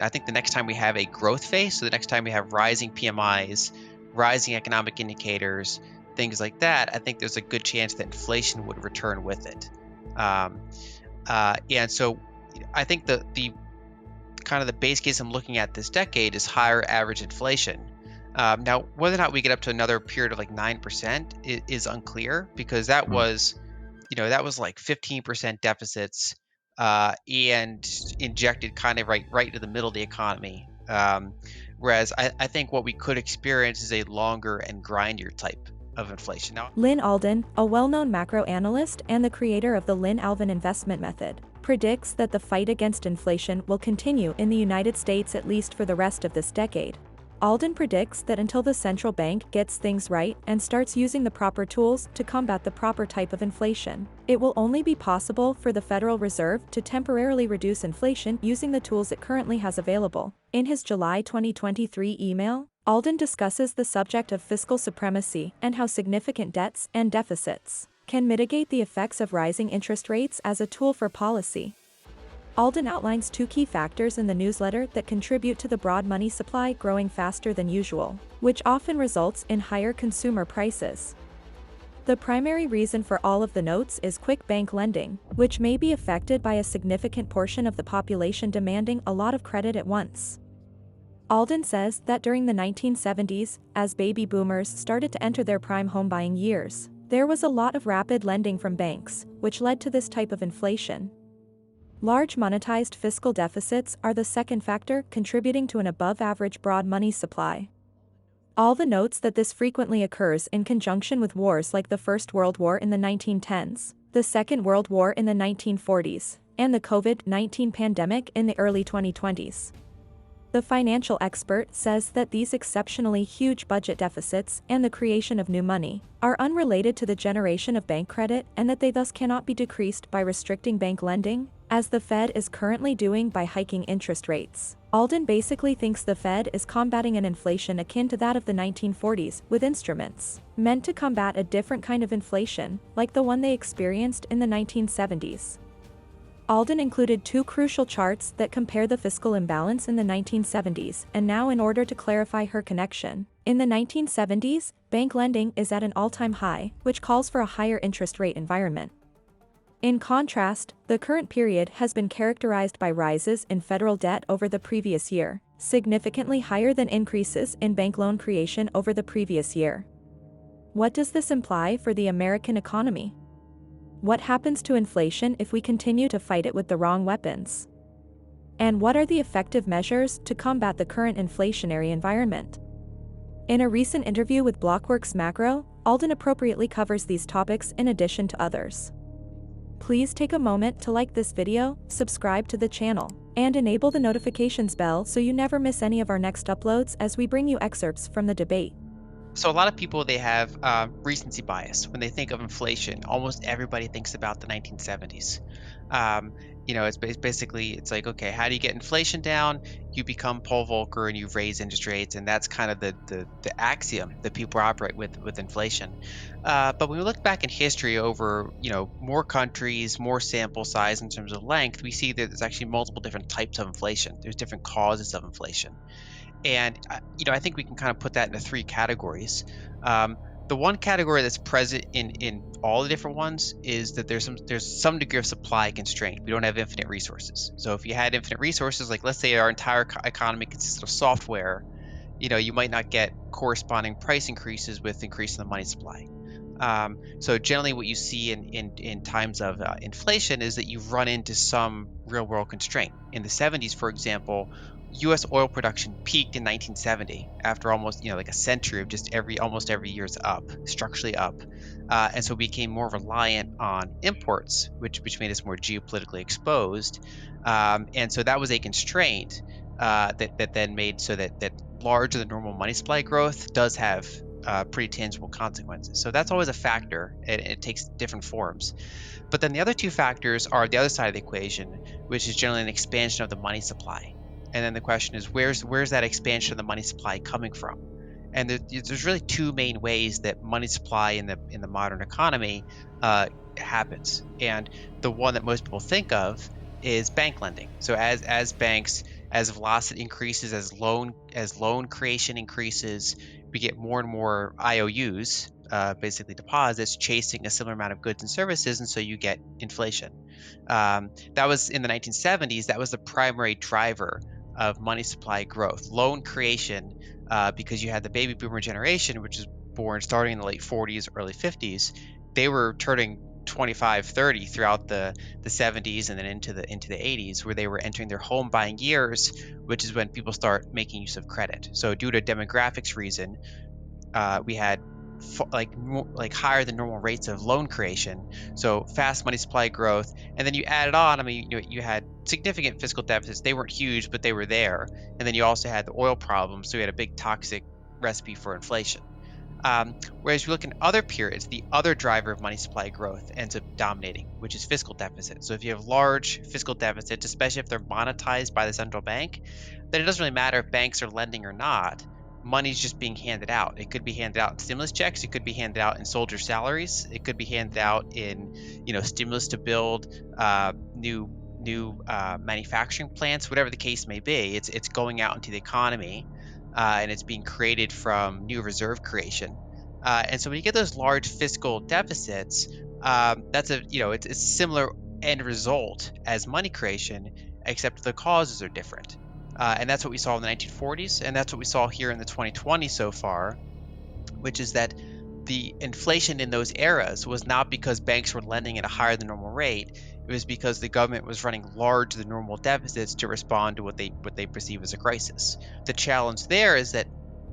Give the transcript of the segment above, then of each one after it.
I think the next time we have a growth phase, so the next time we have rising PMIs, rising economic indicators, things like that, I think there's a good chance that inflation would return with it. And so I think the kind of the base case I'm looking at this decade is higher average inflation. Now, whether or not we get up to another period of like 9% is unclear, because that was like 15% deficits and injected kind of right into the middle of the economy. Whereas I think what we could experience is a longer and grindier type of inflation. Now, Lyn Alden, a well-known macro analyst and the creator of the Lyn Alden investment method, predicts that the fight against inflation will continue in the United States at least for the rest of this decade. Alden predicts that until the central bank gets things right and starts using the proper tools to combat the proper type of inflation, it will only be possible for the Federal Reserve to temporarily reduce inflation using the tools it currently has available. In his July 2023 email, Alden discusses the subject of fiscal supremacy and how significant debts and deficits can mitigate the effects of rising interest rates as a tool for policy. Alden outlines two key factors in the newsletter that contribute to the broad money supply growing faster than usual, which often results in higher consumer prices. The primary reason for all of the notes is quick bank lending, which may be affected by a significant portion of the population demanding a lot of credit at once. Alden says that during the 1970s, as baby boomers started to enter their prime home buying years, there was a lot of rapid lending from banks, which led to this type of inflation. Large monetized fiscal deficits are the second factor contributing to an above-average broad money supply. Alden notes that this frequently occurs in conjunction with wars like the First World War in the 1910s, the Second World War in the 1940s, and the COVID-19 pandemic in the early 2020s. The financial expert says that these exceptionally huge budget deficits and the creation of new money are unrelated to the generation of bank credit and that they thus cannot be decreased by restricting bank lending, as the Fed is currently doing by hiking interest rates. Alden basically thinks the Fed is combating an inflation akin to that of the 1940s with instruments meant to combat a different kind of inflation, like the one they experienced in the 1970s. Alden included two crucial charts that compare the fiscal imbalance in the 1970s and now in order to clarify her connection. In the 1970s, bank lending is at an all-time high, which calls for a higher interest rate environment. In contrast, the current period has been characterized by rises in federal debt over the previous year, significantly higher than increases in bank loan creation over the previous year. What does this imply for the American economy? What happens to inflation if we continue to fight it with the wrong weapons? And what are the effective measures to combat the current inflationary environment? In a recent interview with Blockworks Macro, Alden appropriately covers these topics in addition to others. Please take a moment to like this video, subscribe to the channel, and enable the notifications bell so you never miss any of our next uploads as we bring you excerpts from the debate. So a lot of people, they have recency bias. When they think of inflation, almost everybody thinks about the 1970s. It's basically, it's like, okay, how do you get inflation down? You become Paul Volcker and you raise interest rates, and that's kind of the axiom that people operate with inflation. But when we look back in history over, more countries, more sample size in terms of length, we see that there's actually multiple different types of inflation. There's different causes of inflation. And, I think we can kind of put that into three categories. The one category that's present in all the different ones is that there's some degree of supply constraint. We don't have infinite resources. So if you had infinite resources, like let's say our entire economy consisted of software, you might not get corresponding price increases with increasing the money supply. So generally what you see in times of inflation is that you run into some real world constraint. In the 70s, for example, U.S. oil production peaked in 1970 after almost, like a century of just almost every year's up, structurally up. And so we became more reliant on imports, which made us more geopolitically exposed. And so that was a constraint that then made so that larger than normal money supply growth does have pretty tangible consequences. So that's always a factor, and it takes different forms. But then the other two factors are the other side of the equation, which is generally an expansion of the money supply. And then the question is, where's that expansion of the money supply coming from? And there's really two main ways that money supply in the modern economy happens. And the one that most people think of is bank lending. So as banks as velocity increases, as loan creation increases, we get more and more IOUs, basically deposits, chasing a similar amount of goods and services, and so you get inflation. That was in the 1970s. That was the primary driver of money supply growth, loan creation, because you had the baby boomer generation, which is born starting in the late 40s, early 50s. They were turning 25, 30 throughout the 70s and then into the 80s, where they were entering their home buying years, which is when people start making use of credit. So due to demographics reason, we had like higher than normal rates of loan creation, so fast money supply growth. And then you added on, I mean, you had significant fiscal deficits. They weren't huge, but they were there. And then you also had the oil problem, so you had a big toxic recipe for inflation. Whereas you look in other periods, the other driver of money supply growth ends up dominating, which is fiscal deficit. So if you have large fiscal deficits, especially if they're monetized by the central bank, then it doesn't really matter if banks are lending or not. Money's just being handed out. It could be handed out in stimulus checks. It could be handed out in soldier salaries. It could be handed out in, stimulus to build new manufacturing plants. Whatever the case may be, it's going out into the economy, and it's being created from new reserve creation. And so when you get those large fiscal deficits, that's it's a similar end result as money creation, except the causes are different. And that's what we saw in the 1940s, and that's what we saw here in the 2020s so far, which is that the inflation in those eras was not because banks were lending at a higher than normal rate. It was because the government was running larger than normal deficits to respond to what they perceive as a crisis. The challenge there is that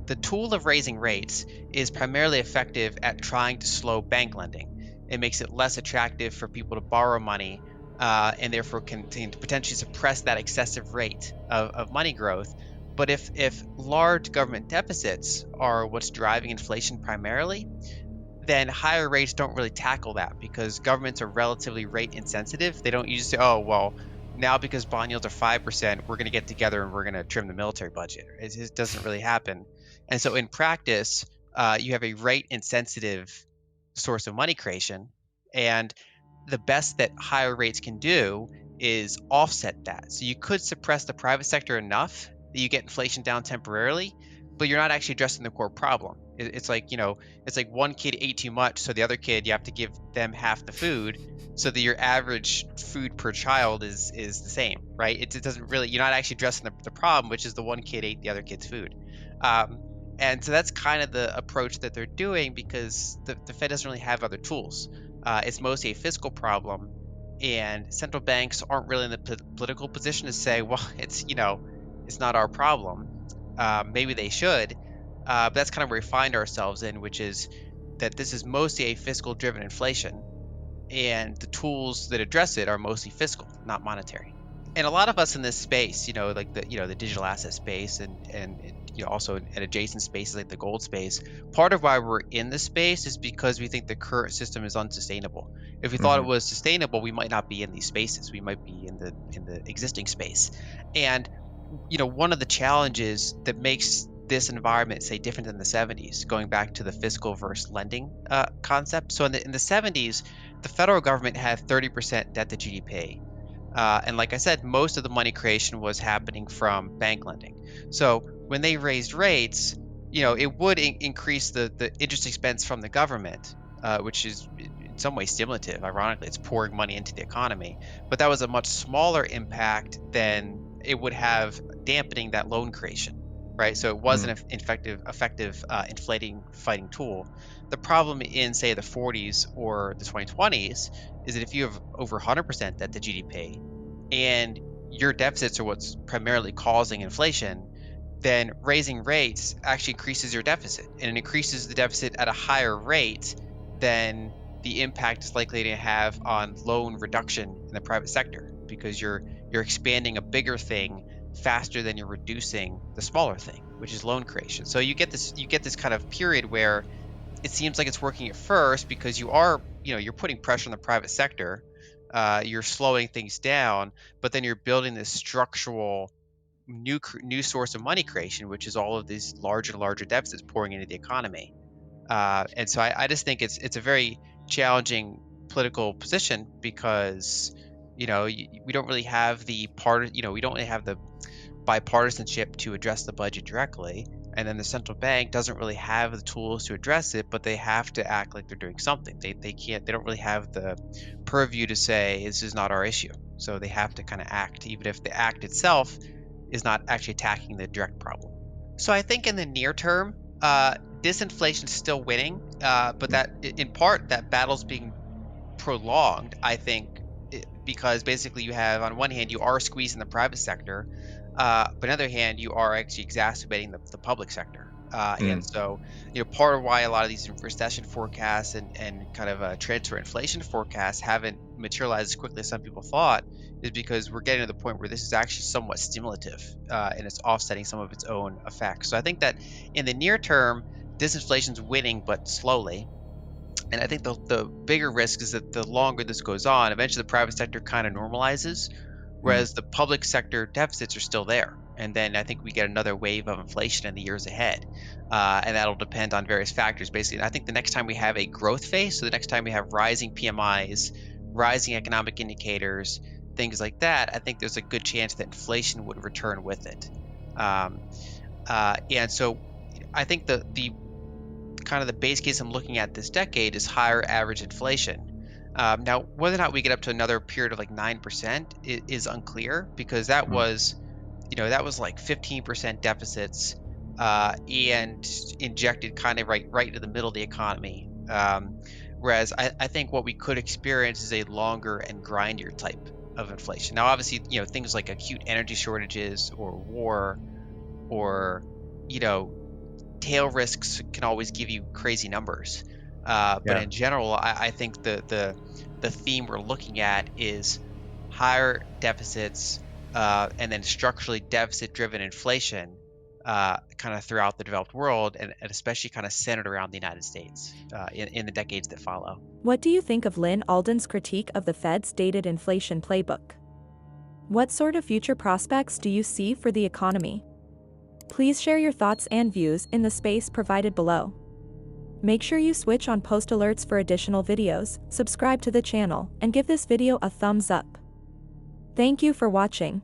the tool of raising rates is primarily effective at trying to slow bank lending. It makes it less attractive for people to borrow money, and therefore can potentially suppress that excessive rate of money growth. But if large government deficits are what's driving inflation primarily, then higher rates don't really tackle that, because governments are relatively rate insensitive. They don't usually say, oh, well, now because bond yields are 5%, we're going to get together and we're going to trim the military budget. It doesn't really happen. And so in practice, you have a rate insensitive source of money creation, and the best that higher rates can do is offset that. So you could suppress the private sector enough that you get inflation down temporarily, but you're not actually addressing the core problem. It's like, it's like one kid ate too much, so the other kid, you have to give them half the food so that your average food per child is the same, right? It doesn't really, you're not actually addressing the problem, which is the one kid ate the other kid's food. And so that's kind of the approach that they're doing, because the Fed doesn't really have other tools. It's mostly a fiscal problem, and central banks aren't really in the political position to say, well, it's not our problem. Maybe they should, but that's kind of where we find ourselves in, which is that this is mostly a fiscal-driven inflation, and the tools that address it are mostly fiscal, not monetary. And a lot of us in this space, like the digital asset space, and also in adjacent spaces like the gold space, part of why we're in this space is because we think the current system is unsustainable. If we thought it was sustainable, we might not be in these spaces. We might be in the existing space. And one of the challenges that makes this environment, say, different than the 70s, going back to the fiscal versus lending concept. So in the 70s, the federal government had 30% debt to GDP. And like I said, most of the money creation was happening from bank lending. So when they raised rates, it would increase the interest expense from the government, which is in some ways stimulative. Ironically, it's pouring money into the economy. But that was a much smaller impact than it would have dampening that loan creation, right? So it wasn't an effective inflating fighting tool. The problem in, say, the 40s or the 2020s is that if you have over 100% debt to GDP and your deficits are what's primarily causing inflation, then raising rates actually increases your deficit, and it increases the deficit at a higher rate than the impact is likely to have on loan reduction in the private sector, because you're expanding a bigger thing faster than you're reducing the smaller thing, which is loan creation. So you get this kind of period where it seems like it's working at first because you're putting pressure on the private sector, you're slowing things down, but then you're building this structural new source of money creation, which is all of these larger and larger deficits pouring into the economy. And so I just think it's a very challenging political position, because we don't really have we don't really have bipartisanship to address the budget directly, and then the central bank doesn't really have the tools to address it, but they have to act like they're doing something. They don't really have the purview to say this is not our issue. So they have to kind of act, even if the act itself is not actually attacking the direct problem. So I think in the near term, disinflation is still winning, but that in part that battle's being prolonged, I think, because basically you have, on one hand, you are squeezing the private sector, but on the other hand, you are actually exacerbating the public sector. And so, part of why a lot of these recession forecasts and kind of transfer inflation forecasts haven't materialized as quickly as some people thought is because we're getting to the point where this is actually somewhat stimulative, and it's offsetting some of its own effects. So I think that in the near term, disinflation's winning, but slowly. And I think the bigger risk is that the longer this goes on, eventually the private sector kind of normalizes, whereas the public sector deficits are still there. And then I think we get another wave of inflation in the years ahead. And that'll depend on various factors. Basically, I think the next time we have a growth phase, so the next time we have rising PMIs, rising economic indicators, things like that, I think there's a good chance that inflation would return with it. And so I think the kind of the base case I'm looking at this decade is higher average inflation. Now, whether or not we get up to another period of like 9% is unclear, because that was like 15% deficits and injected kind of right into the middle of the economy. Whereas I think what we could experience is a longer and grindier type of inflation. Now, obviously, things like acute energy shortages or war or, tail risks can always give you crazy numbers. But in general, I think the theme we're looking at is higher deficits and then structurally deficit-driven inflation kind of throughout the developed world, and especially kind of centered around the United States in the decades that follow. What do you think of Lyn Alden's critique of the Fed's dated inflation playbook? What sort of future prospects do you see for the economy? Please share your thoughts and views in the space provided below. Make sure you switch on post alerts for additional videos, subscribe to the channel, and give this video a thumbs up. Thank you for watching.